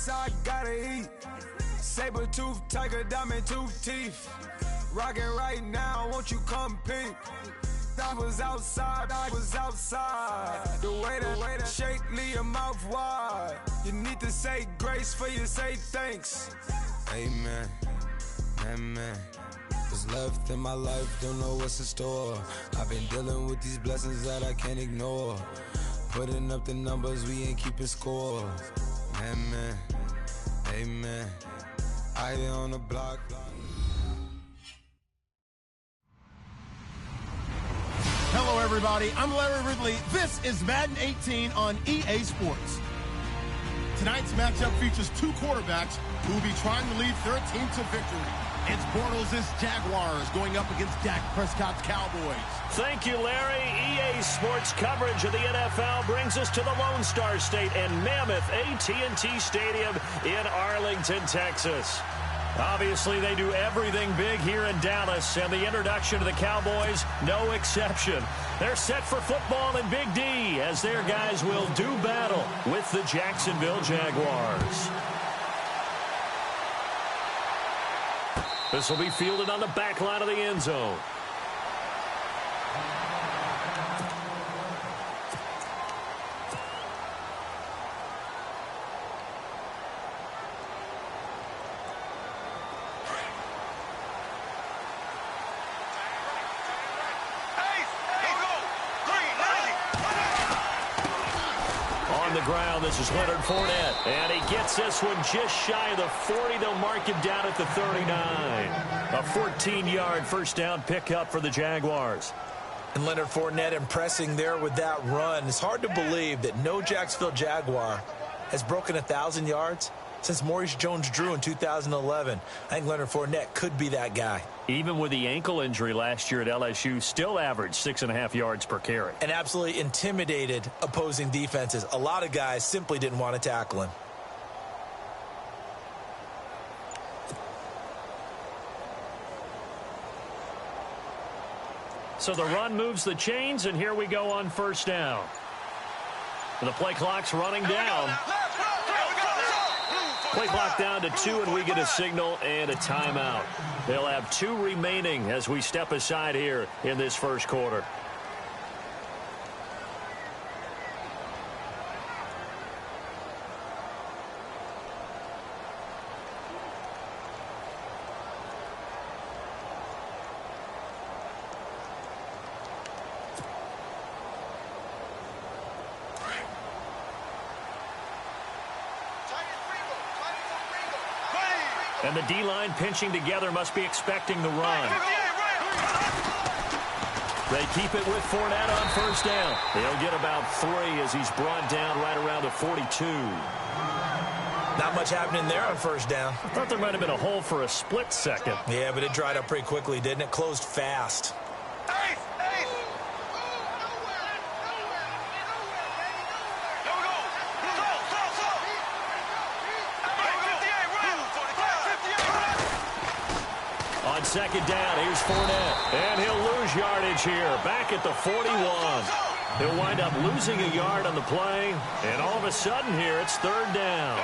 I gotta eat. Saber tooth, tiger, diamond tooth teeth. Rockin' right now, won't you come peep? I was outside. The way that shake, leave your mouth wide. You need to say grace for you say thanks. Amen, amen. What's left in my life, don't know what's in store. I've been dealing with these blessings that I can't ignore. Putting up the numbers, we ain't keeping score. Amen, amen. I on the block. Hello, everybody. I'm Larry Ridley. This is Madden 18 on EA Sports. Tonight's matchup features two quarterbacks who will be trying to lead their team to victory. It's Bortles' Jaguars going up against Dak Prescott's Cowboys. Thank you, Larry. EA Sports coverage of the NFL brings us to the Lone Star State and Mammoth AT&T Stadium in Arlington, Texas. Obviously, they do everything big here in Dallas, and the introduction to the Cowboys, no exception. They're set for football in Big D as their guys will do battle with the Jacksonville Jaguars. This will be fielded on the back line of the end zone. This is Leonard Fournette, and he gets this one just shy of the 40. They'll mark him down at the 39. A 14-yard first down pickup for the Jaguars. And Leonard Fournette impressing there with that run. It's hard to believe that no Jacksonville Jaguar has broken 1,000 yards since Maurice Jones-Drew in 2011. I think Leonard Fournette could be that guy. Even with the ankle injury last year at LSU, still averaged 6.5 yards per carry. And absolutely intimidated opposing defenses. A lot of guys simply didn't want to tackle him. So the run moves the chains, and here we go on first down. The play clock's running down. Play clock down to 2, and we get a signal and a timeout. They'll have 2 remaining as we step aside here in this first quarter. And the D-line pinching together must be expecting the run. They keep it with Fournette on first down. They'll get about 3 as he's brought down right around the 42. Not much happening there on first down. I thought there might have been a hole for a split second. Yeah, but it dried up pretty quickly, didn't it? Closed fast. On second down, here's Fournette. And he'll lose yardage here, back at the 41. He'll wind up losing a yard on the play. And all of a sudden here, it's third down.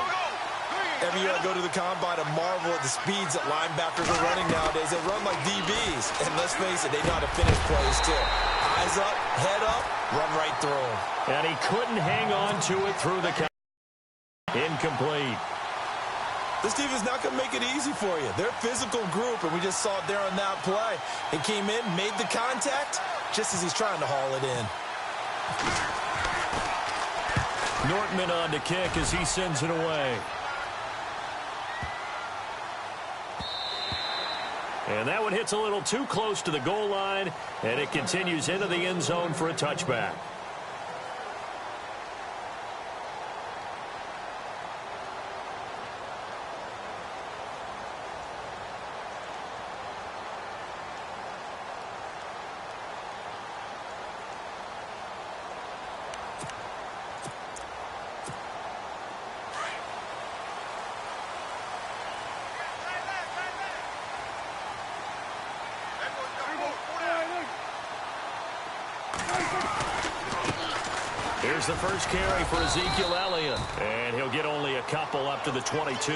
Every year I go to the combine and marvel at the speeds that linebackers are running nowadays. They run like DBs. And let's face it, they know how to finish plays too. Eyes up, head up, run right through them. And he couldn't hang on to it through the count. Incomplete. This team is not going to make it easy for you. They're a physical group, and we just saw it there on that play. He came in, made the contact, just as he's trying to haul it in. Nortman on to kick as he sends it away. And that one hits a little too close to the goal line, and it continues into the end zone for a touchback. Here's the first carry for Ezekiel Elliott, and he'll get only a couple up to the 22.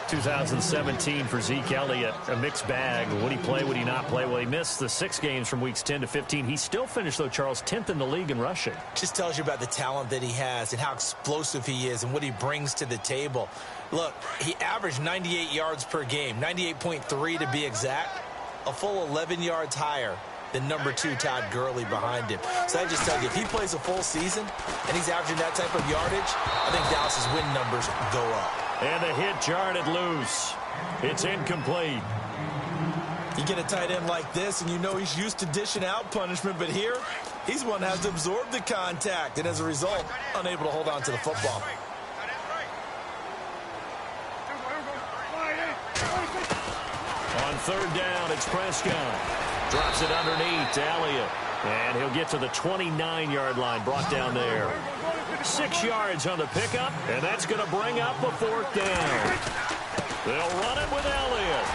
2017 for Zeke Elliott, a mixed bag. Would he play, would he not play? Well, he missed the 6 games from weeks 10 to 15. He still finished, though, Charles, 10th in the league in rushing. Just tells you about the talent that he has and how explosive he is and what he brings to the table. Look, he averaged 98 yards per game, 98.3 to be exact, a full 11 yards higher than number 2 Todd Gurley behind him. So I just tell you, if he plays a full season and he's averaging that type of yardage, I think Dallas's win numbers go up. And the hit jarred it loose. It's incomplete. You get a tight end like this, and you know he's used to dishing out punishment, but here, he's one that has to absorb the contact, and as a result, unable to hold on to the football. On 3rd down, it's Prescott. Drops it underneath to Elliott. And he'll get to the 29-yard line, brought down there. 6 yards on the pickup, and that's going to bring up a 4th down. They'll run it with Elliott.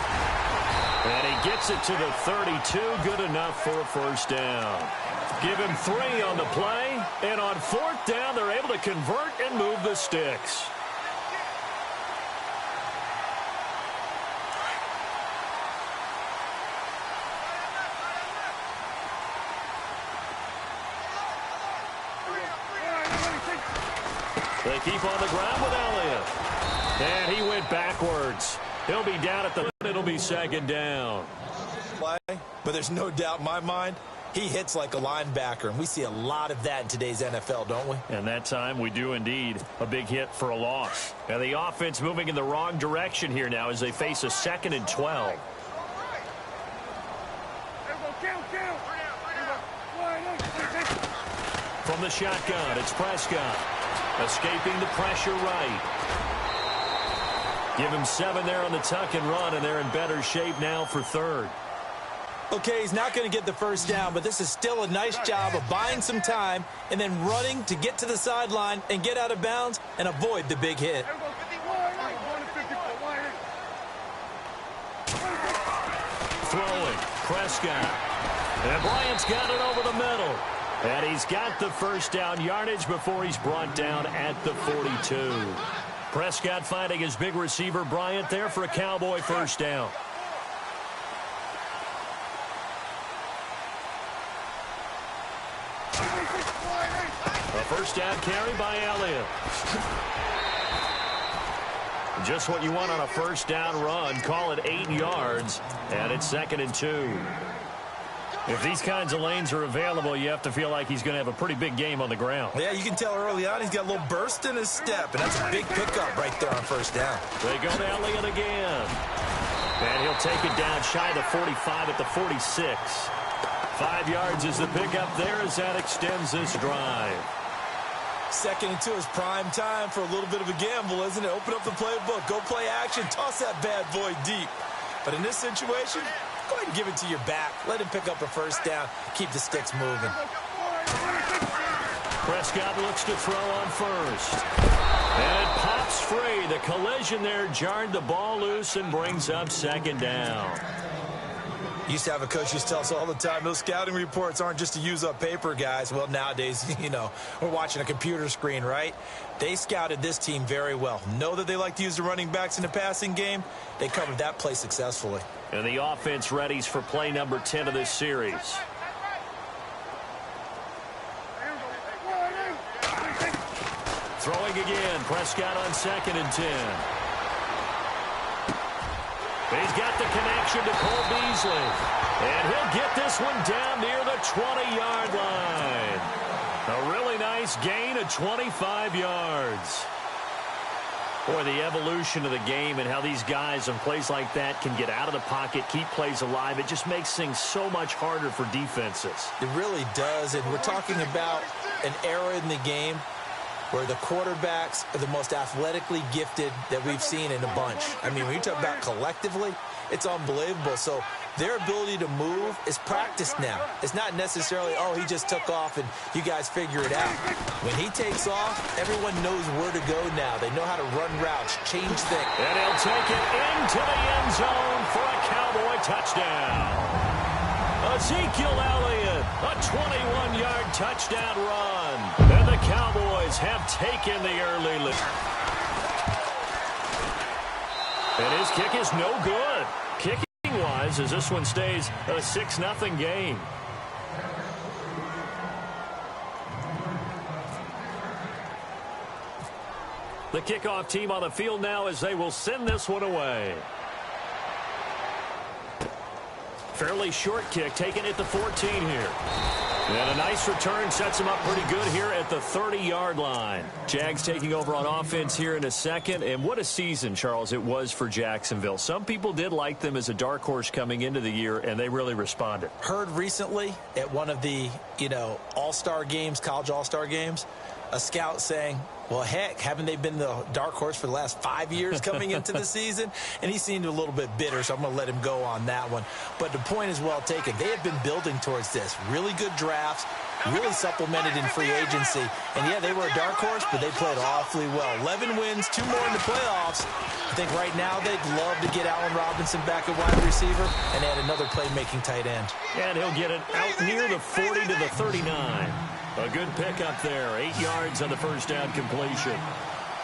And he gets it to the 32, good enough for a 1st down. Give him 3 on the play, and on 4th down, they're able to convert and move the sticks. They keep on the ground with Elliott. And he went backwards. He'll be down at the... It'll be 2nd down. But there's no doubt in my mind, he hits like a linebacker. And we see a lot of that in today's NFL, don't we? And that time we do indeed. A big hit for a loss. And the offense moving in the wrong direction here now as they face a 2nd and 12. From the shotgun, it's Prescott. Escaping the pressure right. Give him 7 there on the tuck and run, and they're in better shape now for 3rd. Okay, he's not going to get the 1st down, but this is still a nice job of buying some time and then running to get to the sideline and get out of bounds and avoid the big hit. Throwing, Prescott. And Bryant's got it over the middle. And he's got the 1st down yardage before he's brought down at the 42. Prescott finding his big receiver Bryant there for a Cowboy 1st down. A 1st down carry by Elliott. Just what you want on a 1st down run. Call it 8 yards. And it's 2nd and 2. If these kinds of lanes are available, you have to feel like he's going to have a pretty big game on the ground. Yeah, you can tell early on he's got a little burst in his step, and that's a big pickup right there on 1st down. They go to Elliott again. And he'll take it down shy of the 45 at the 46. 5 yards is the pickup there as that extends this drive. 2nd and 2 is prime time for a little bit of a gamble, isn't it? Open up the playbook, go play action, toss that bad boy deep. But in this situation, go ahead and give it to your back. Let him pick up a 1st down. Keep the sticks moving. Prescott looks to throw on 1st. And it pops free. The collision there jarred the ball loose and brings up 2nd down. Used to have a coach used to tell us all the time, those scouting reports aren't just to use up paper, guys. Well, nowadays, you know, we're watching a computer screen, right? They scouted this team very well. Know that they like to use the running backs in the passing game. They covered that play successfully. And the offense readies for play number 10 of this series. Throwing again. Prescott on 2nd and 10. He's got the connection to Cole Beasley. And he'll get this one down near the 20-yard line. A really nice gain of 25 yards. Boy, the evolution of the game and how these guys on plays like that can get out of the pocket, keep plays alive, it just makes things so much harder for defenses. It really does, and we're talking about an era in the game where the quarterbacks are the most athletically gifted that we've seen in a bunch. I mean, when you talk about collectively, it's unbelievable. So their ability to move is practiced now. It's not necessarily, oh, he just took off and you guys figure it out. When he takes off, everyone knows where to go now. They know how to run routes, change things. And he'll take it into the end zone for a Cowboy touchdown. Ezekiel Elliott, a 21-yard touchdown run. And the Cowboys have taken the early lead. And his kick is no good. Kicking-wise, as this one stays a 6-0 game. The kickoff team on the field now as they will send this one away. Fairly short kick, taken at the 14 here. And a nice return sets him up pretty good here at the 30-yard line. Jags taking over on offense here in a second. And what a season, Charles, it was for Jacksonville. Some people did like them as a dark horse coming into the year, and they really responded. Heard recently at one of the, all-star games, college all-star games, a scout saying, well, heck, haven't they been the dark horse for the last 5 years coming into the season? And he seemed a little bit bitter, so I'm going to let him go on that one. But the point is well taken. They have been building towards this. Really good drafts, really supplemented in free agency. And, yeah, they were a dark horse, but they played awfully well. 11 wins, 2 more in the playoffs. I think right now they'd love to get Allen Robinson back at wide receiver and add another playmaking tight end. And he'll get it out near the 40 to the 39. A good pickup there. 8 yards on the first down completion.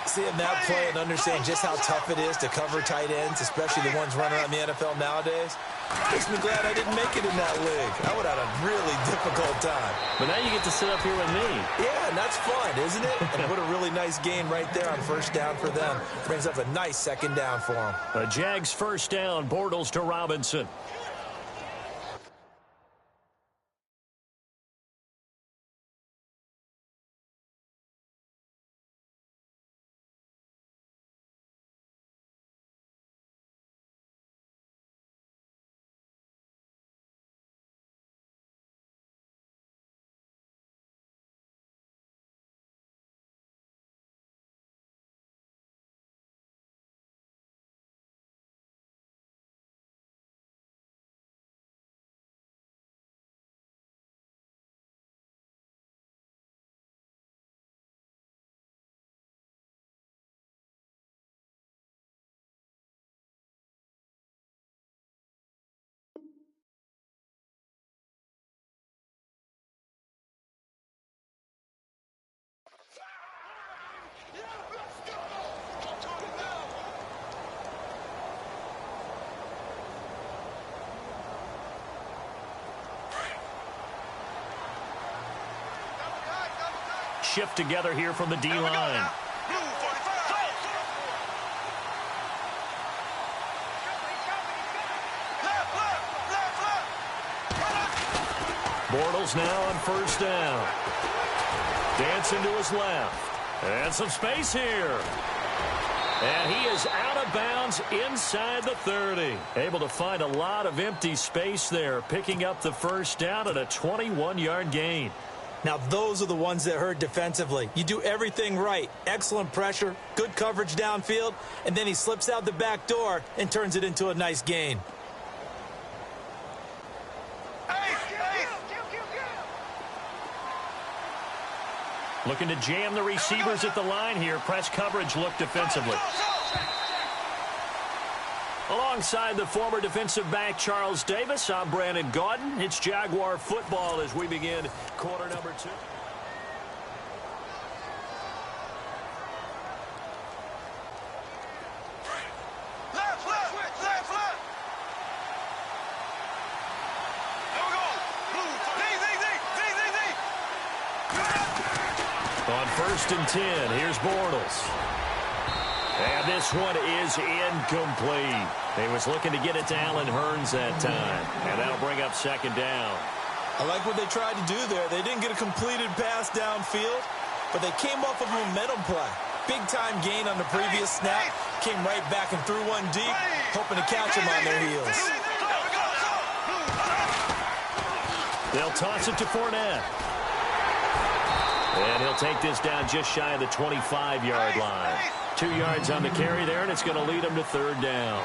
Seeing that play and understanding just how tough it is to cover tight ends, especially the ones running around the NFL nowadays, makes me glad I didn't make it in that league. I would have had a really difficult time. But now you get to sit up here with me. Yeah, and that's fun, isn't it? And what a really nice gain right there on first down for them. Brings up a nice second down for them. A Jags first down, Bortles to Robinson. Shift together here from the D-line. Bortles now on first down. Dancing to his left. And some space here. And he is out of bounds inside the 30. Able to find a lot of empty space there, picking up the first down at a 21-yard gain. Now, those are the ones that hurt defensively. You do everything right. Excellent pressure, good coverage downfield, and then he slips out the back door and turns it into a nice gain. Looking to jam the receivers at the line here. Press coverage look defensively. Alongside the former defensive back Charles Davis, I'm Brandon Gaudin. It's Jaguar football as we begin quarter number 2. On 1st and 10, here's Bortles. And this one is incomplete. He was looking to get it to Allen Hurns that time. And that'll bring up second down. I like what they tried to do there. They didn't get a completed pass downfield, but they came off of a momentum play. Big-time gain on the previous snap. Came right back and threw one deep, hoping to catch them on their heels. They'll toss it to Fournette. And he'll take this down just shy of the 25-yard line. 2 yards on the carry there, and it's going to lead him to third down.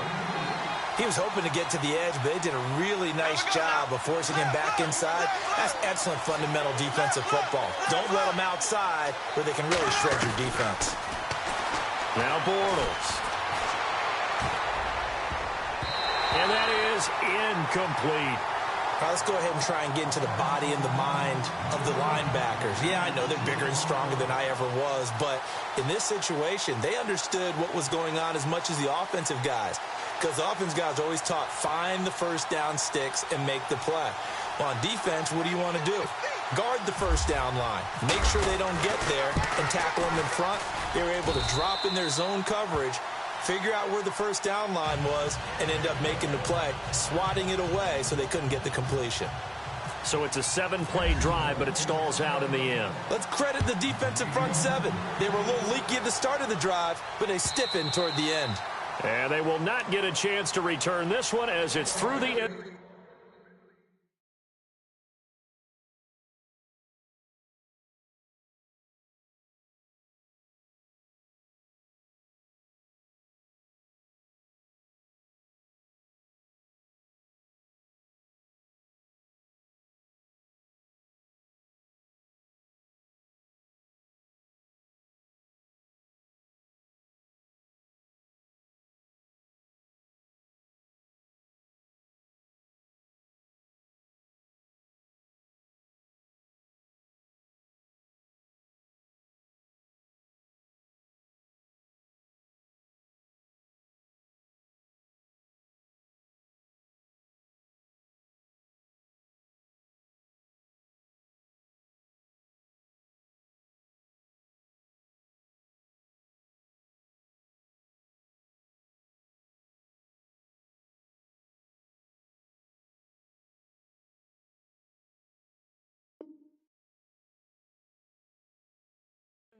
He was hoping to get to the edge, but they did a really nice job of forcing him back inside. That's excellent fundamental defensive football. Don't let them outside where they can really shred your defense. Now Bortles. And that is incomplete. All right, let's go ahead and try and get into the body and the mind of the linebackers. Yeah, I know they're bigger and stronger than I ever was, but in this situation, they understood what was going on as much as the offensive guys, because the offensive guys are always taught, find the first down sticks and make the play. Well, on defense, what do you want to do? Guard the first down line. Make sure they don't get there and tackle them in front. They were able to drop in their zone coverage, figure out where the first down line was, and end up making the play, swatting it away so they couldn't get the completion. So it's a 7-play drive, but it stalls out in the end. Let's credit the defensive front seven. They were a little leaky at the start of the drive, but they stiffened toward the end. And they will not get a chance to return this one as it's through the end.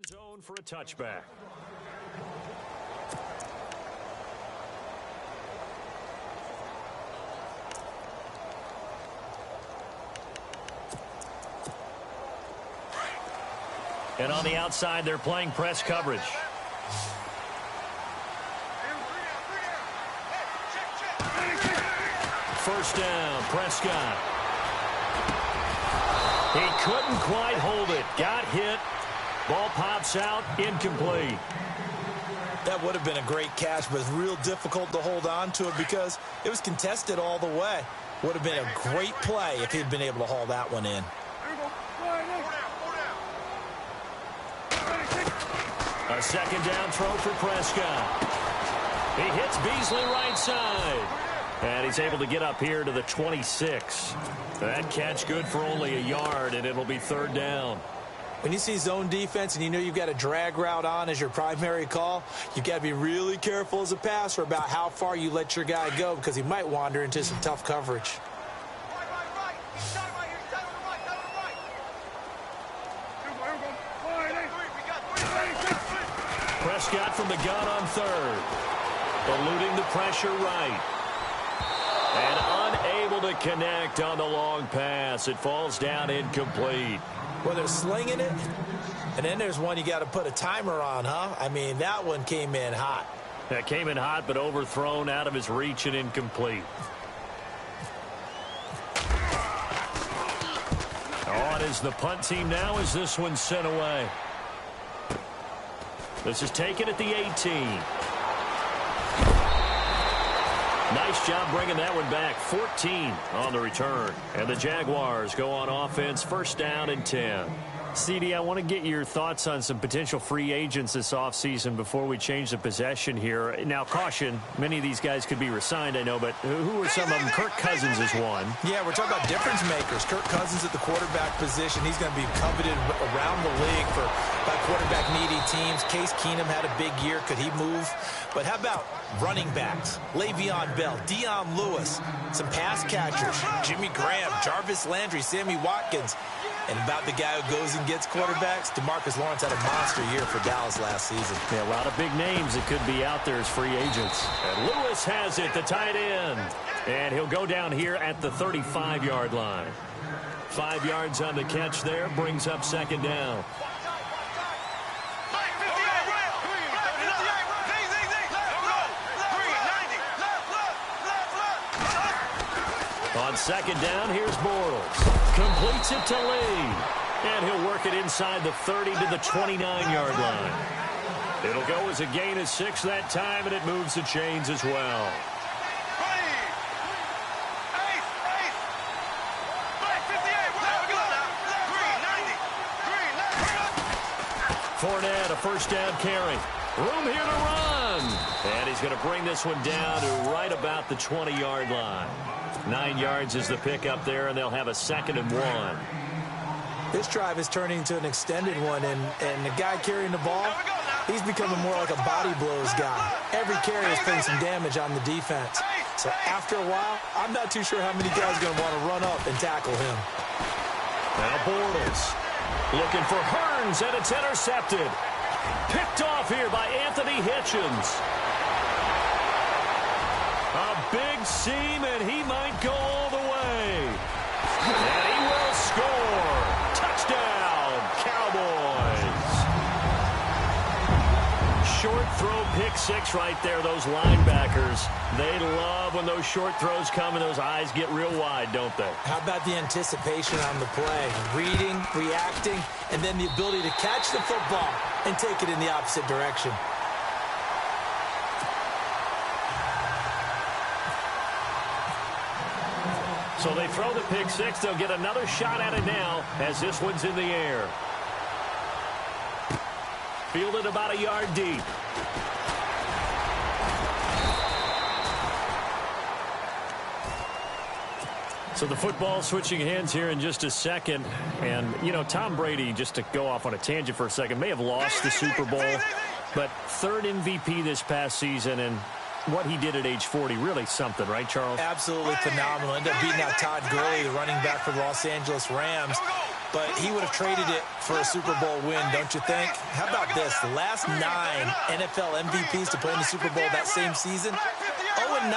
Zone for a touchback. And on the outside, they're playing press coverage. First down, Prescott. He couldn't quite hold it. Got hit. Ball pops out, incomplete. That would have been a great catch, but it's real difficult to hold on to it because it was contested all the way. Would have been a great play if he'd been able to haul that one in. A second down throw for Prescott. He hits Beasley right side. And he's able to get up here to the 26. That catch good for only a yard, and it'll be third down. When you see zone defense and you know you've got a drag route on as your primary call, you've got to be really careful as a passer about how far you let your guy go because he might wander into some tough coverage. Prescott from the gun on third. Eluding the pressure right. And unable to connect on the long pass. It falls down incomplete. Well, they're slinging it, and then there's one you got to put a timer on, huh? I mean, that one came in hot. That came in hot, but overthrown out of his reach and incomplete. On is the punt team now as this one's sent away. This is taken at the 18. Nice job bringing that one back. 14 on the return. And the Jaguars go on offense, first down and 10. CD, I want to get your thoughts on some potential free agents this offseason before we change the possession here. Now, caution, many of these guys could be resigned, I know, but who are some of them? Kirk Cousins is one. Yeah, we're talking about difference makers. Kirk Cousins at the quarterback position. He's going to be coveted around the league by quarterback-needy teams. Case Keenum had a big year. Could he move? But how about running backs? Le'Veon Bell, Dion Lewis, some pass catchers, Jimmy Graham, Jarvis Landry, Sammy Watkins. And about the guy who goes and gets quarterbacks, DeMarcus Lawrence had a monster year for Dallas last season. Yeah, a lot of big names that could be out there as free agents. And Lewis has it, the tight end. And he'll go down here at the 35-yard line. 5 yards on the catch there, brings up second down. On second down, here's Bortles. Completes it to Lee. And he'll work it inside the 30 to the 29-yard line. It'll go as a gain of 6 that time, and it moves the chains as well. Fournette, a first down carry. Room here to run. And he's going to bring this one down to right about the 20-yard line. 9 yards is the pickup there, and they'll have a 2nd and 1. This drive is turning into an extended one, and the guy carrying the ball, he's becoming more like a body blows guy. Every carry is putting some damage on the defense. So after a while, I'm not too sure how many guys are going to want to run up and tackle him. Now Bortles looking for Hearns, and it's intercepted. Picked off here by Anthony Hitchens. A big seam, and he might go all the way. And he will score. Touchdown, Cowboys. Short throw, pick six right there. Those linebackers, they love when those short throws come and those eyes get real wide, don't they? How about the anticipation on the play? Reading, reacting, and then the ability to catch the football and take it in the opposite direction. So they throw the pick six. They'll get another shot at it now as this one's in the air. Fielded about a yard deep. So the football switching hands here in just a second. And, you know, Tom Brady, just to go off on a tangent for a second, may have lost the Super Bowl, but 3rd MVP this past season, and what he did at age 40, really something, right, Charles? Absolutely phenomenal. Ended up beating out Todd Gurley, the running back for the Los Angeles Rams. But he would have traded it for a Super Bowl win, don't you think? How about this? The last 9 NFL MVPs to play in the Super Bowl that same season, 0-9.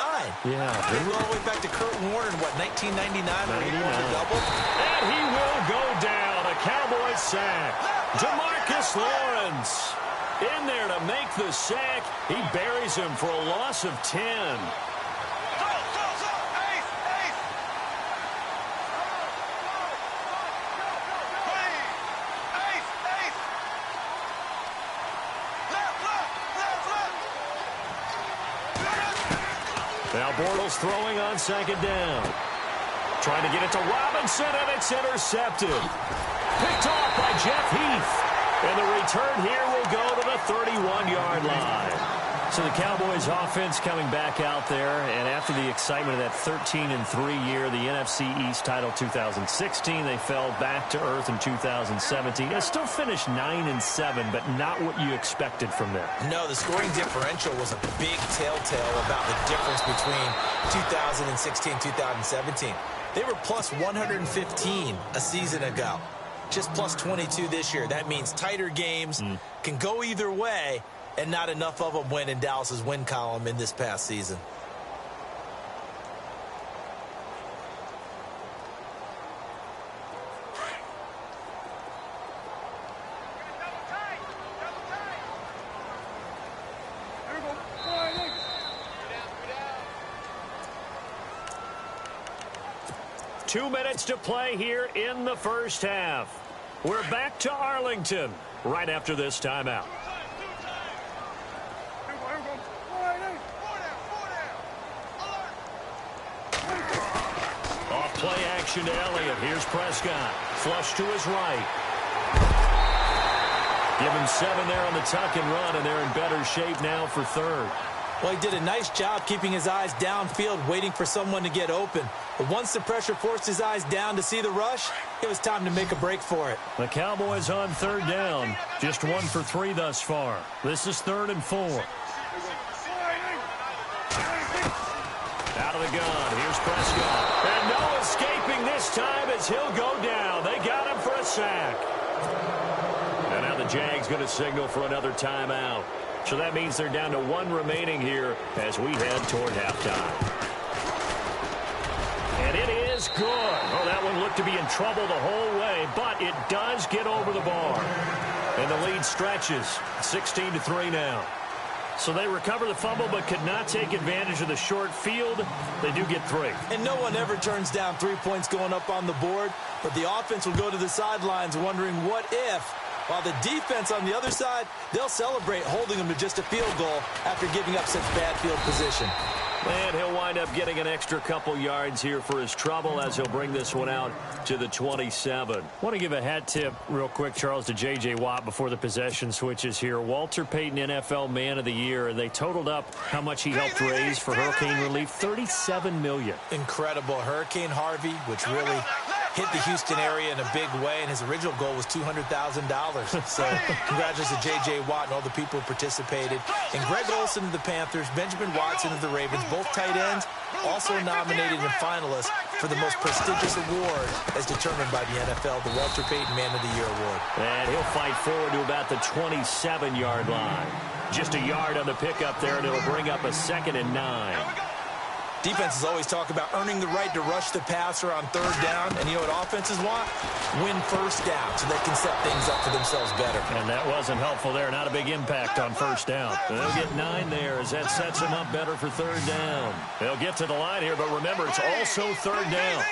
Yeah. They go all the way back to Kurt Warner in, what, 1999 when he won the double? And he will go down. A Cowboys sack. DeMarcus Lawrence in there to make the sack. He buries him for a loss of 10. Now Bortles throwing on 2nd down. Trying to get it to Robinson, and it's intercepted. Picked off by Jeff Heath. And the return here will go to the 31-yard line. So the Cowboys offense coming back out there, and after the excitement of that 13-3 year, the NFC East title 2016, they fell back to earth in 2017. They still finished 9-7, but not what you expected from them. No, the scoring differential was a big telltale about the difference between 2016 and 2017. They were plus 115 a season ago. Just plus 22 this year. That means tighter games can go either way, and not enough of them went in Dallas's win column in this past season. Two minutes to play here in the first half. We're back to Arlington right after this timeout. Off play action to Elliott. Here's Prescott. Flush to his right. Give him 7 there on the tuck and run, and they're in better shape now for 3rd. Well, he did a nice job keeping his eyes downfield, waiting for someone to get open. But once the pressure forced his eyes down to see the rush, it was time to make a break for it. The Cowboys on 3rd down. Just 1 for 3 thus far. This is 3rd and 4. Out of the gun. Here's Prescott. And no escaping this time as he'll go down. They got him for a sack. And now the Jags going to signal for another timeout. So that means they're down to 1 remaining here as we head toward halftime. And it is good. Oh, that one looked to be in trouble the whole way, but it does get over the bar. And the lead stretches 16-3 now. So they recover the fumble but could not take advantage of the short field. They do get 3. And no one ever turns down 3 points going up on the board, but the offense will go to the sidelines wondering what if. While the defense on the other side, they'll celebrate holding them to just a field goal after giving up such bad field position. And he'll wind up getting an extra couple yards here for his trouble as he'll bring this one out to the 27. Want to give a hat tip real quick, Charles, to J.J. Watt before the possession switches here. Walter Payton, NFL Man of the Year, and they totaled up how much he helped raise for hurricane relief, $37 million. Incredible. Hurricane Harvey, which really hit the Houston area in a big way, and his original goal was $200,000. So congratulations to J.J. Watt and all the people who participated. And Greg Olsen of the Panthers, Benjamin Watson of the Ravens, both tight ends, also nominated and finalists for the most prestigious award as determined by the NFL, the Walter Payton Man of the Year Award. And he'll fight forward to about the 27-yard line. Just a yard on the pickup there, and it'll bring up a 2nd and 9. Defenses always talk about earning the right to rush the passer on 3rd down, and you know what offenses want? Win 1st down so they can set things up for themselves better. And that wasn't helpful there. Not a big impact on 1st down. They'll get 9 there as that sets them up better for 3rd down. They'll get to the line here, but remember, it's also 3rd down.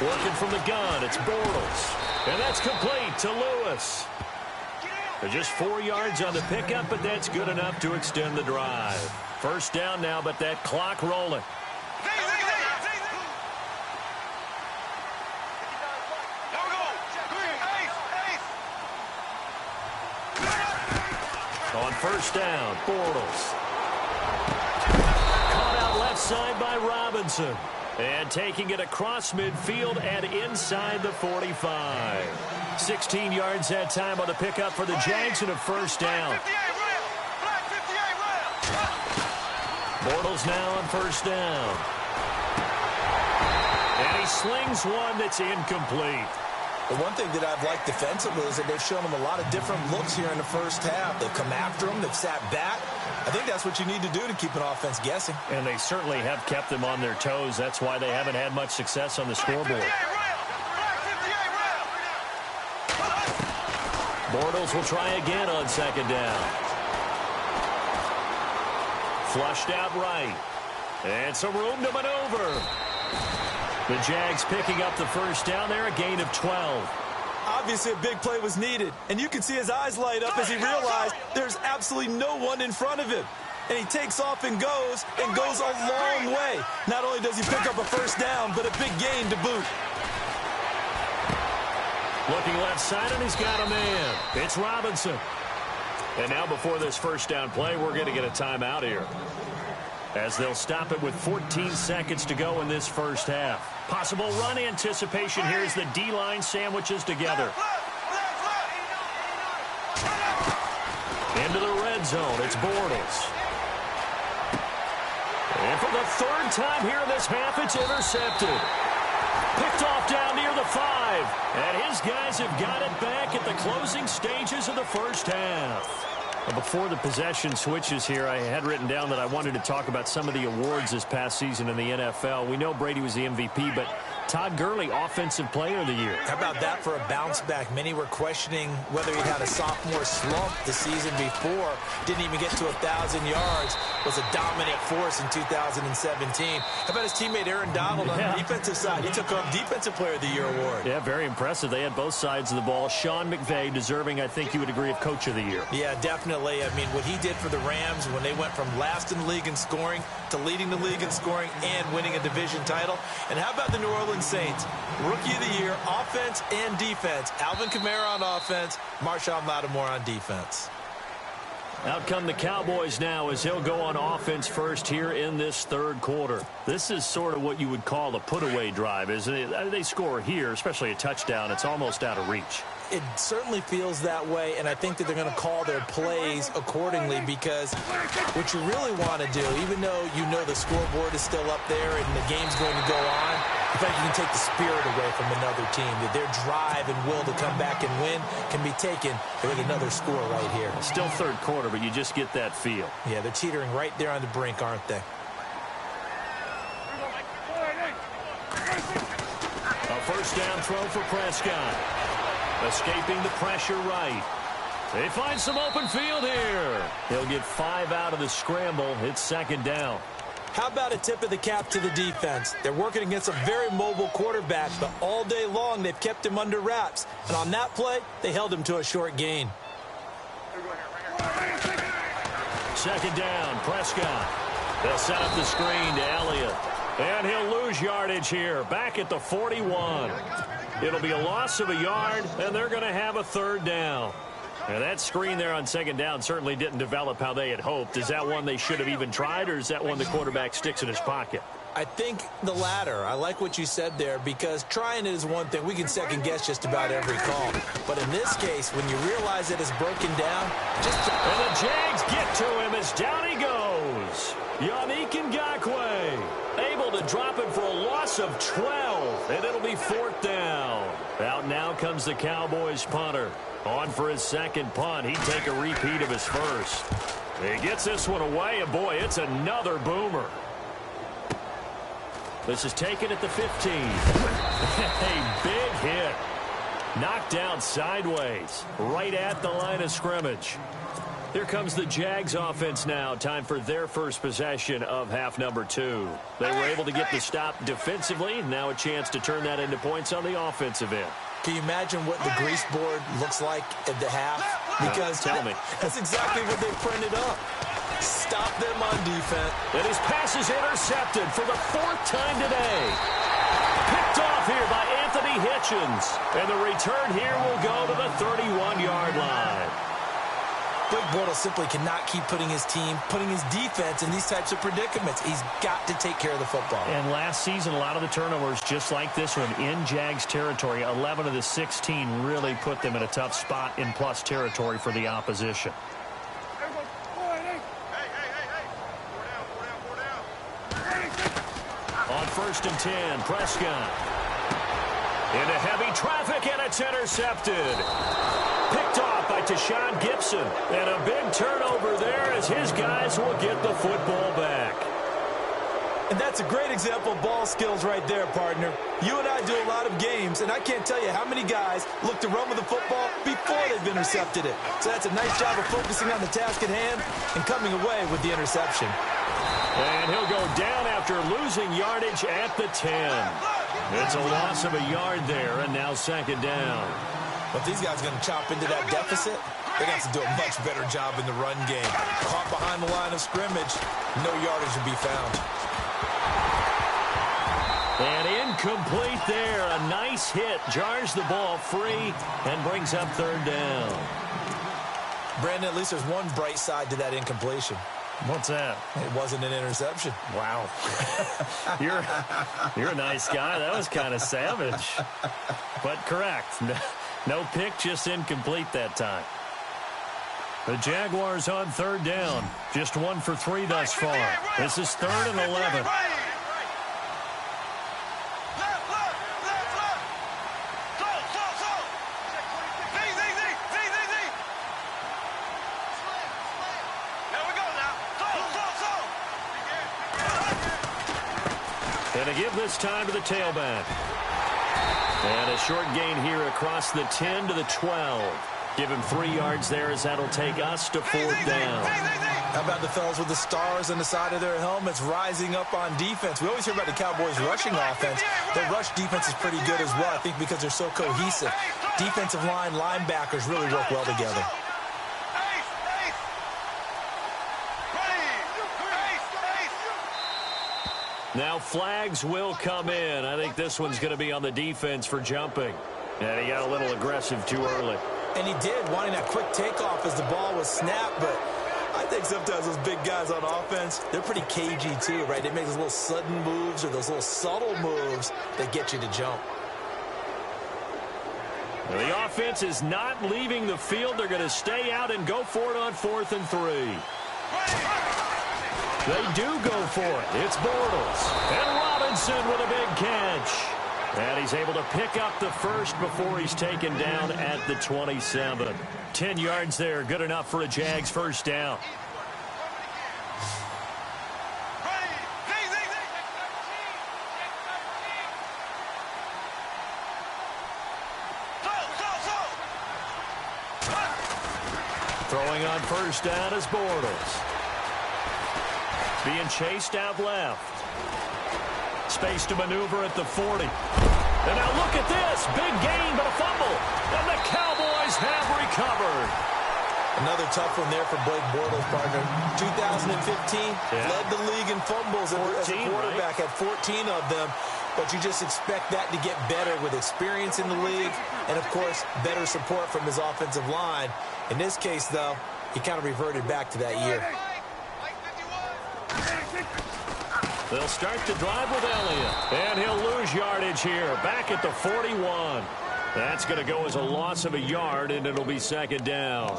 Working from the gun, it's Bortles. And that's complete to Lewis. They're just 4 yards on the pickup, but that's good enough to extend the drive. 1st down now, but that clock rolling. On 1st down, Bortles. Caught out left side by Robinson. And taking it across midfield and inside the 45. 16 yards that time on the pickup for the Jags and a 1st down. Bortles now on 1st down. And he slings one that's incomplete. The one thing that I've liked defensively is that they've shown them a lot of different looks here in the 1st half. They've come after them. They've sat back. I think that's what you need to do to keep an offense guessing. And they certainly have kept them on their toes. That's why they haven't had much success on the scoreboard. Bortles will try again on 2nd down. Flushed out right. And some room to maneuver. The Jags picking up the 1st down there, a gain of 12. Obviously, a big play was needed, and you can see his eyes light up as he realized there's absolutely no one in front of him. And he takes off and goes a long way. Not only does he pick up a 1st down, but a big gain to boot. Looking left side, and he's got a man. It's Robinson. And now before this 1st down play, we're going to get a timeout here, as they'll stop it with 14 seconds to go in this 1st half. Possible run anticipation here as the D-line sandwiches together. Into the red zone, it's Bortles. And for the 3rd time here in this half, it's intercepted. Picked off down near the 5. And his guys have got it back at the closing stages of the 1st half. Before the possession switches here, I had written down that I wanted to talk about some of the awards this past season in the NFL. We know Brady was the MVP, but Todd Gurley, Offensive Player of the Year. How about that for a bounce back? Many were questioning whether he'd had a sophomore slump the season before. Didn't even get to 1,000 yards. Was a dominant force in 2017. How about his teammate Aaron Donald on the defensive side? He took home Defensive Player of the Year award. Yeah, very impressive. They had both sides of the ball. Sean McVay deserving, I think you would agree, of Coach of the Year. Yeah, definitely. I mean, what he did for the Rams when they went from last in the league in scoring to leading the league in scoring and winning a division title. And how about the New Orleans Saints? Rookie of the Year, offense and defense. Alvin Kamara on offense, Marshawn Lattimore on defense. Out come the Cowboys now as he'll go on offense first here in this 3rd quarter. This is sort of what you would call a put-away drive, isn't it? They score here, especially a touchdown. It's almost out of reach. It certainly feels that way, and I think that they're going to call their plays accordingly, because what you really want to do, even though you know the scoreboard is still up there and the game's going to go on, in fact, you can take the spirit away from another team. That their drive and will to come back and win can be taken with another score right here. Still 3rd quarter, but you just get that feel. Yeah, they're teetering right there on the brink, aren't they? A 1st down throw for Prescott. Escaping the pressure right. They find some open field here. He'll get 5 out of the scramble. It's 2nd down. How about a tip of the cap to the defense? They're working against a very mobile quarterback, but all day long they've kept him under wraps. And on that play, they held him to a short gain. second down. Prescott. They'll set up the screen to Elliott. And he'll lose yardage here. Back at the 41. It'll be a loss of a yard, and they're going to have a third down. And that screen there on second down certainly didn't develop how they had hoped. Is that one they should have even tried, or is that one the quarterback sticks in his pocket? I think the latter. I like what you said there, because trying it is one thing. We can second-guess just about every call. But in this case, when you realize it is broken down, And the Jags get to him as down he goes. Yannick Ngakoue able to drop it for a loss of 12, and it'll be fourth down. Out now comes the Cowboys punter. On for his second punt. He'd take a repeat of his first. He gets this one away, and boy, it's another boomer. This is taken at the 15. A big hit. Knocked down sideways, right at the line of scrimmage. Here comes the Jags offense now. Time for their first possession of half number 2. They were able to get the stop defensively. Now a chance to turn that into points on the offensive end. can you imagine what the grease board looks like at the half? Because tell me. That's exactly what they printed up. Stop them on defense. And his pass is intercepted for the 4th time today. Picked off here by Anthony Hitchens. And the return here will go to the 31-yard line. Blake Bortles simply cannot keep putting his team, putting his defense in these types of predicaments. He's got to take care of the football. And last season, a lot of the turnovers, just like this one, in Jags territory, 11 of the 16 really put them in a tough spot in plus territory for the opposition. On 1st and 10, Prescott. Into heavy traffic, and it's intercepted. Picked off by Tashawn Gibson. And a big turnover there as his guys will get the football back. And that's a great example of ball skills right there, partner. You and I do a lot of games, and I can't tell you how many guys look to run with the football before they've intercepted it. So that's a nice job of focusing on the task at hand and coming away with the interception. And he'll go down after losing yardage at the 10. It's a loss of a yard there, and now 2nd down. But these guys are going to chop into that deficit. They're going to have to do a much better job in the run game. Caught behind the line of scrimmage, no yardage to be found. And incomplete there. A nice hit. Jars the ball free and brings up 3rd down. Brandon, at least there's one bright side to that incompletion. What's that? It wasn't an interception. Wow. You're a nice guy. That was kind of savage. But correct. No pick, just incomplete that time. The Jaguars on 3rd down. Just 1 for 3 thus far. This is 3rd and 11. And to give this time to the tailback. And a short gain here across the 10 to the 12. Give him 3 yards there as that'll take us to 4th down. How about the fellas with the stars on the side of their helmets rising up on defense? We always hear about the Cowboys' rushing offense. Their rush defense is pretty good as well, I think, because they're so cohesive. Defensive line, linebackers really work well together. Now flags will come in. I think this one's going to be on the defense for jumping. And he got a little aggressive too early. And he did, wanting that quick takeoff as the ball was snapped. But I think sometimes those big guys on offense, they're pretty cagey too, right? They make those little sudden moves or those little subtle moves that get you to jump. The offense is not leaving the field. They're going to stay out and go for it on 4th and 3. They do go for it. It's Bortles. And Robinson with a big catch. And he's able to pick up the first before he's taken down at the 27. 10 yards there. Good enough for a Jags first down. Throwing on first down is Bortles. Being chased out left. Space to maneuver at the 40. And now look at this. Big gain, but a fumble. And the Cowboys have recovered. Another tough one there for Blake Bortles, partner. 2015, led the league in fumbles as a quarterback, had 14 of them. But you just expect that to get better with experience in the league and, of course, better support from his offensive line. In this case, though, he kind of reverted back to that year. They'll start the drive with Elliott. And he'll lose yardage here, back at the 41. That's going to go as a loss of a yard, and it'll be second down.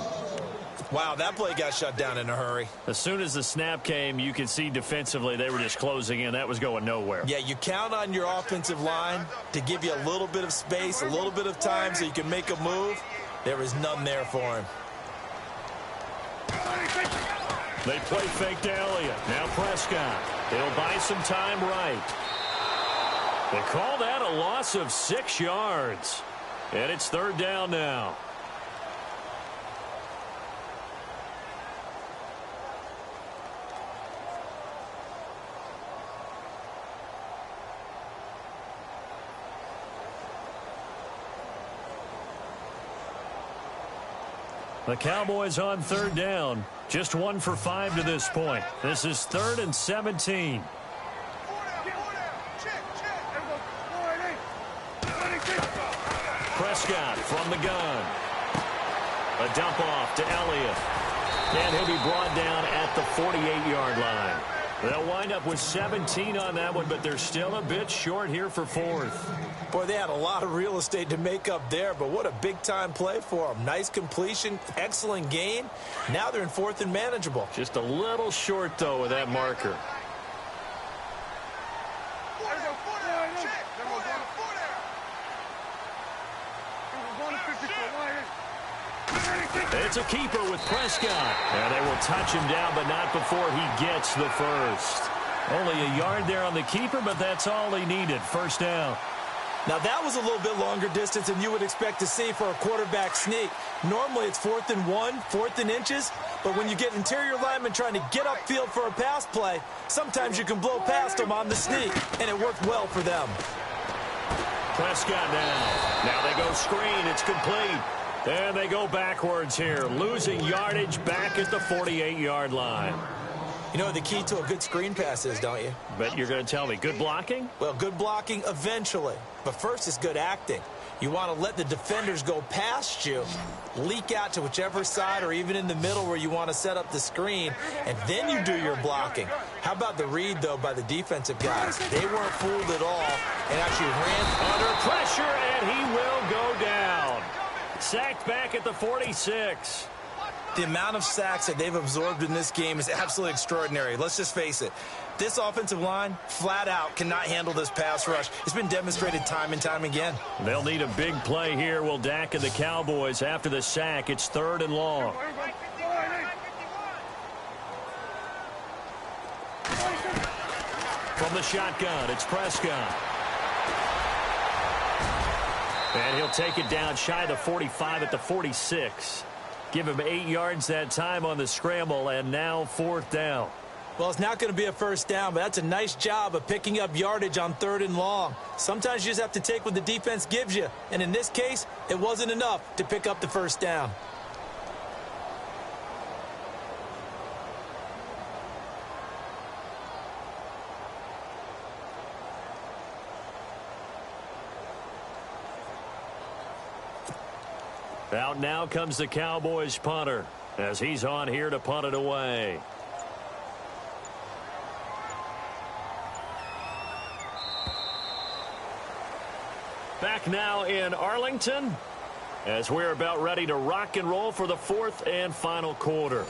Wow, that play got shut down in a hurry. As soon as the snap came, you could see defensively they were just closing in. That was going nowhere. Yeah, you count on your offensive line to give you a little bit of space, a little bit of time so you can make a move. There was none there for him. They play fake to Elliott. Now Prescott. He'll buy some time right. They call that a loss of 6 yards. And it's third down now. The Cowboys on third down. Just 1 for 5 to this point. This is 3rd and 17. Prescott from the gun. A dump off to Elliott. And he'll be brought down at the 48-yard line. They'll wind up with 17 on that one, but they're still a bit short here for 4th. Boy, they had a lot of real estate to make up there, but what a big-time play for them. Nice completion, excellent gain. Now they're in 4th and manageable. Just a little short, though, with that marker. It's a keeper with Prescott. And they will touch him down, but not before he gets the first. Only a yard there on the keeper, but that's all he needed. First down. Now, that was a little bit longer distance than you would expect to see for a quarterback sneak. Normally, it's 4th and 1, 4th and inches. But when you get interior linemen trying to get upfield for a pass play, sometimes you can blow past them on the sneak, and it worked well for them. Prescott now. Now they go screen. It's complete. And they go backwards here, losing yardage back at the 48-yard line. You know what the key to a good screen pass is, don't you? Bet you're going to tell me. Good blocking? Well, good blocking eventually. But first is good acting. You want to let the defenders go past you, leak out to whichever side or even in the middle where you want to set up the screen, and then you do your blocking. How about the read, though, by the defensive guys? They weren't fooled at all and actually ran under pressure, and he will go down. Sacked back at the 46. The amount of sacks that they've absorbed in this game is absolutely extraordinary. Let's just face it. This offensive line, flat out, cannot handle this pass rush. It's been demonstrated time and time again. They'll need a big play here, will Dak and the Cowboys. After the sack, it's 3rd and long. From the shotgun, it's Prescott. And he'll take it down shy of the 45 at the 46. Give him 8 yards that time on the scramble, and now 4th down. Well, it's not going to be a first down, but that's a nice job of picking up yardage on 3rd and long. Sometimes you just have to take what the defense gives you, and in this case, it wasn't enough to pick up the first down. Out now comes the Cowboys punter as he's on here to punt it away. Back now in Arlington as we're about ready to rock and roll for the 4th and final quarter.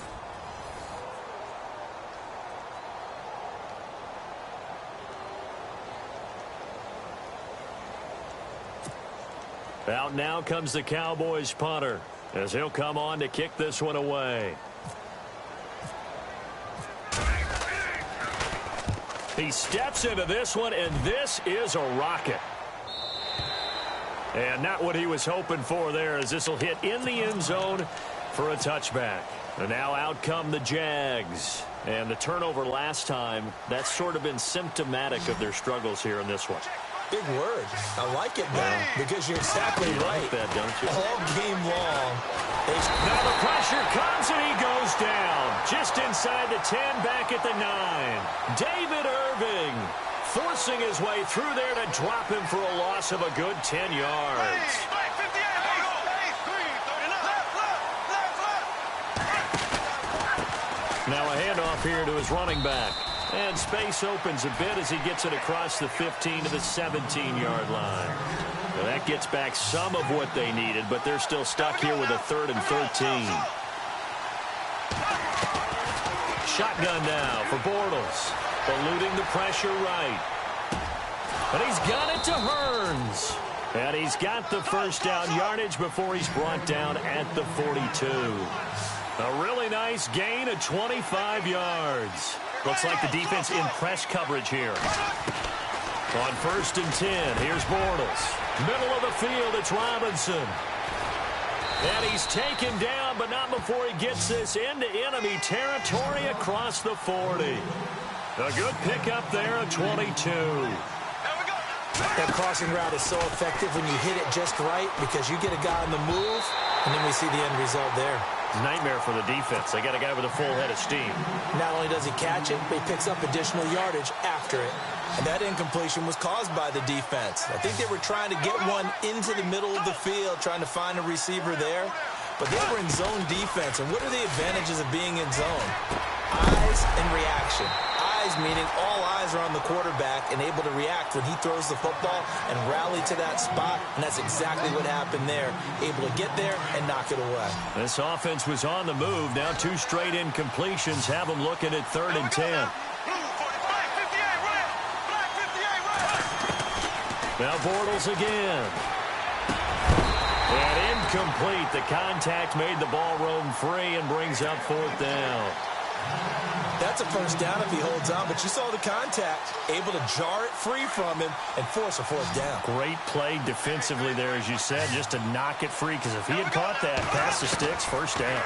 Out now comes the Cowboys punter as he'll come on to kick this one away. He steps into this one, and this is a rocket. And not what he was hoping for there, as this will hit in the end zone for a touchback. And now out come the Jags. And the turnover last time, that's sort of been symptomatic of their struggles here in this one. Big word. I like it now because you're exactly right. Like that, don't you? All game long, Now the pressure comes, and he goes down. Just inside the 10, back at the 9. David Irving forcing his way through there to drop him for a loss of a good 10 yards. Now a handoff here to his running back. And space opens a bit as he gets it across the 15 to the 17-yard line. Now that gets back some of what they needed, but they're still stuck here with a 3rd and 13. Shotgun now for Bortles. Eluding the pressure right. And he's got it to Hearns. And he's got the first down yardage before he's brought down at the 42. A really nice gain of 25 yards. Looks like the defense in press coverage here. On 1st and 10, here's Bortles. Middle of the field, it's Robinson. And he's taken down, but not before he gets this into enemy territory across the 40. A good pickup there at 22. That crossing route is so effective when you hit it just right because you get a guy on the move, and then we see the end result there. It's a nightmare for the defense. They got a guy with a full head of steam. Not only does he catch it, but he picks up additional yardage after it. And that incompletion was caused by the defense. I think they were trying to get one into the middle of the field, trying to find a receiver there. But they were in zone defense. And what are the advantages of being in zone? Eyes and reaction. Eyes meaning all eyes are on the quarterback and able to react when he throws the football and rally to that spot. And that's exactly what happened there. Able to get there and knock it away. This offense was on the move. Now 2 straight incompletions have them looking at 3rd and 10. Now Bortles again. And incomplete. The contact made the ball roam free and brings up 4th down. That's a first down if he holds on, but you saw the contact. Able to jar it free from him and force a 4th down. Great play defensively there, as you said, just to knock it free, because if he had caught that, pass the sticks, 1st down.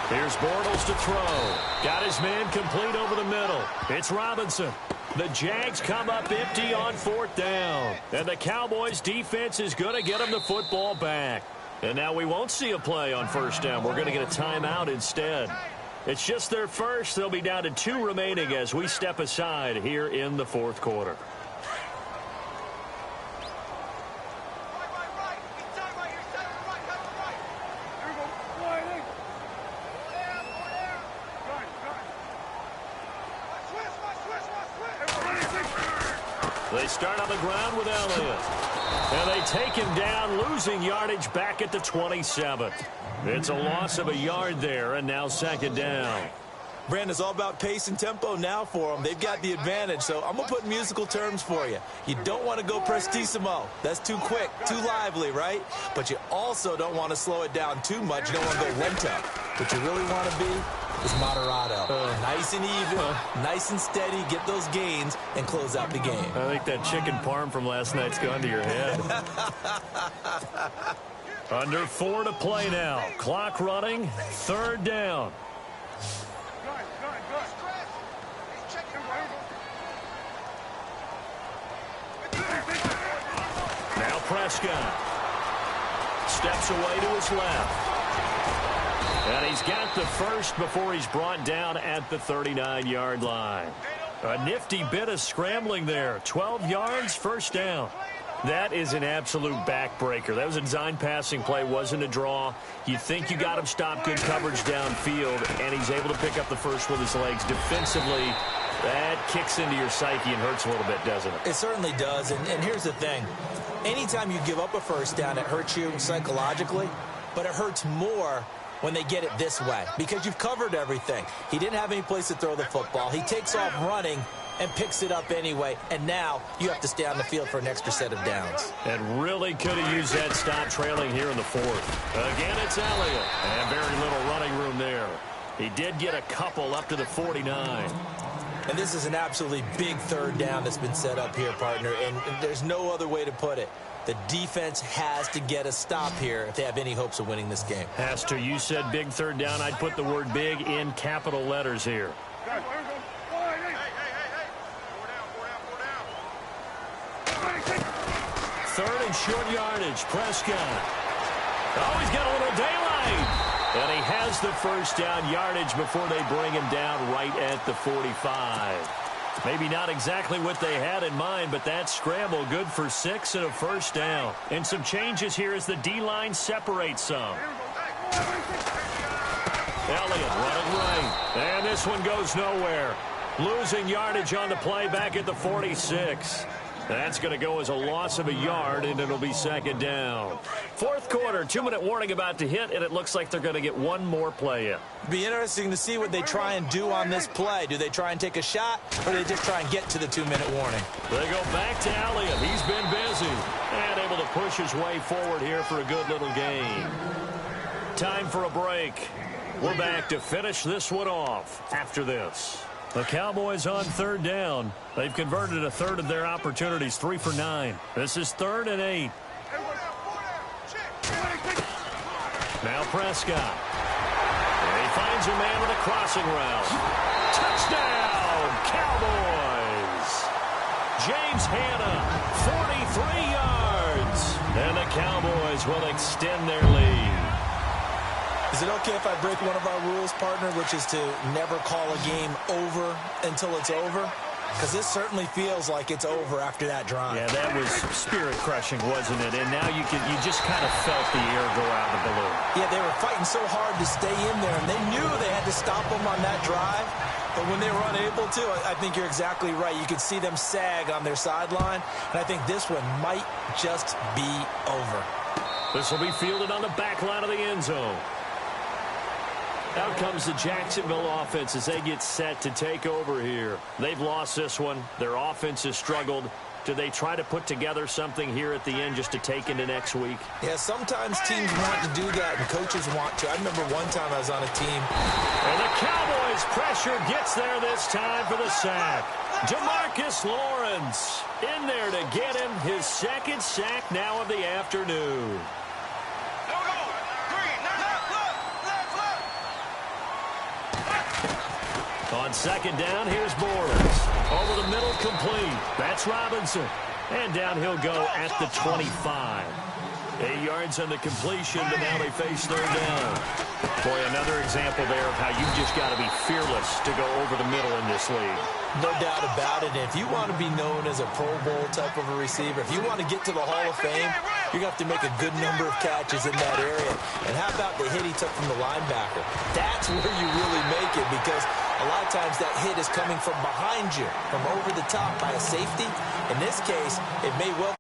Here's Bortles to throw. Got his man complete over the middle. It's Robinson. The Jags come up empty on 4th down. And the Cowboys defense is going to get them the football back. And now we won't see a play on 1st down. We're going to get a timeout instead. It's just their first. They'll be down to 2 remaining as we step aside here in the 4th quarter. They start on the ground with Elliott. And they take him down, losing yardage back at the 27. It's a loss of a yard there, and now 2nd down. Brandon, it's all about pace and tempo now for them. They've got the advantage, so I'm going to put musical terms for you. You don't want to go prestissimo. That's too quick, too lively, right? But you also don't want to slow it down too much. You don't want to go lento. What you really want to be is moderato. Nice and even, nice and steady, get those gains, and close out the game. I think that chicken parm from last night's gone to your head. Under 4 to play now. Clock running. 3rd down. Now Prescott. Steps away to his left. And he's got the first before he's brought down at the 39-yard line. A nifty bit of scrambling there. 12 yards, 1st down. That is an absolute backbreaker. That was a design passing play, wasn't a draw. You think you got him stopped, good coverage downfield, and he's able to pick up the first with his legs. Defensively, that kicks into your psyche and hurts a little bit, doesn't it? It certainly does, and here's the thing. Anytime you give up a 1st down, it hurts you psychologically, but it hurts more when they get it this way because you've covered everything. He didn't have any place to throw the football. He takes off running and picks it up anyway, and now you have to stay on the field for an extra set of downs. And really could have used that stop trailing here in the 4th. Again, it's Elliott, and very little running room there. He did get a couple up to the 49. And this is an absolutely big 3rd down that's been set up here, partner, and there's no other way to put it. The defense has to get a stop here if they have any hopes of winning this game. Has to. You said big 3rd down. I'd put the word big in capital letters here. 3rd and short yardage. Prescott. Oh, he's got a little daylight right. And he has the first down yardage before they bring him down right at the 45. Maybe not exactly what they had in mind, but that scramble good for 6 and a first down. And some changes here as the D-line separates some. Elliott running right. And this one goes nowhere. Losing yardage on the play back at the 46. That's going to go as a loss of a yard, and it'll be second down. Fourth quarter, 2-minute warning about to hit, and it looks like they're going to get one more play in. Be interesting to see what they try and do on this play. Do they try and take a shot, or do they just try and get to the 2-minute warning? They go back to Elliott. He's been busy and able to push his way forward here for a good little gain. Time for a break. We're back to finish this one off after this. The Cowboys on third down. They've converted a third of their opportunities, 3 for 9. This is 3rd and 8. Now Prescott. And he finds a man with a crossing route. Touchdown, Cowboys. James Hanna, 43 yards. And the Cowboys will extend their lead. Is it okay if I break one of our rules, partner, which is to never call a game over until it's over? Because this certainly feels like it's over after that drive. Yeah, that was spirit-crushing, wasn't it? And now you just kind of felt the air go out of the balloon. Yeah, they were fighting so hard to stay in there, and they knew they had to stop them on that drive. But when they were unable to, I think you're exactly right. You could see them sag on their sideline, and I think this one might just be over. This will be fielded on the back line of the end zone. Out comes the Jacksonville offense as they get set to take over here. They've lost this one. Their offense has struggled. Do they try to put together something here at the end just to take into next week? Yeah, sometimes teams want to do that and coaches want to. I remember one time I was on a team. And the Cowboys pressure gets there this time for the sack. DeMarcus Lawrence in there to get him his second sack now of the afternoon. On second down, here's Bortles. Over the middle, complete. That's Robinson. And down he'll go at the 25. 8 yards on the completion, but now they face third down. Boy, another example there of how you've just got to be fearless to go over the middle in this league. No doubt about it. And if you want to be known as a Pro Bowl type of a receiver, if you want to get to the Hall of Fame, you're going to have to make a good number of catches in that area. And how about the hit he took from the linebacker? That's where you really make it, because a lot of times that hit is coming from behind you, from over the top by a safety. In this case, it may well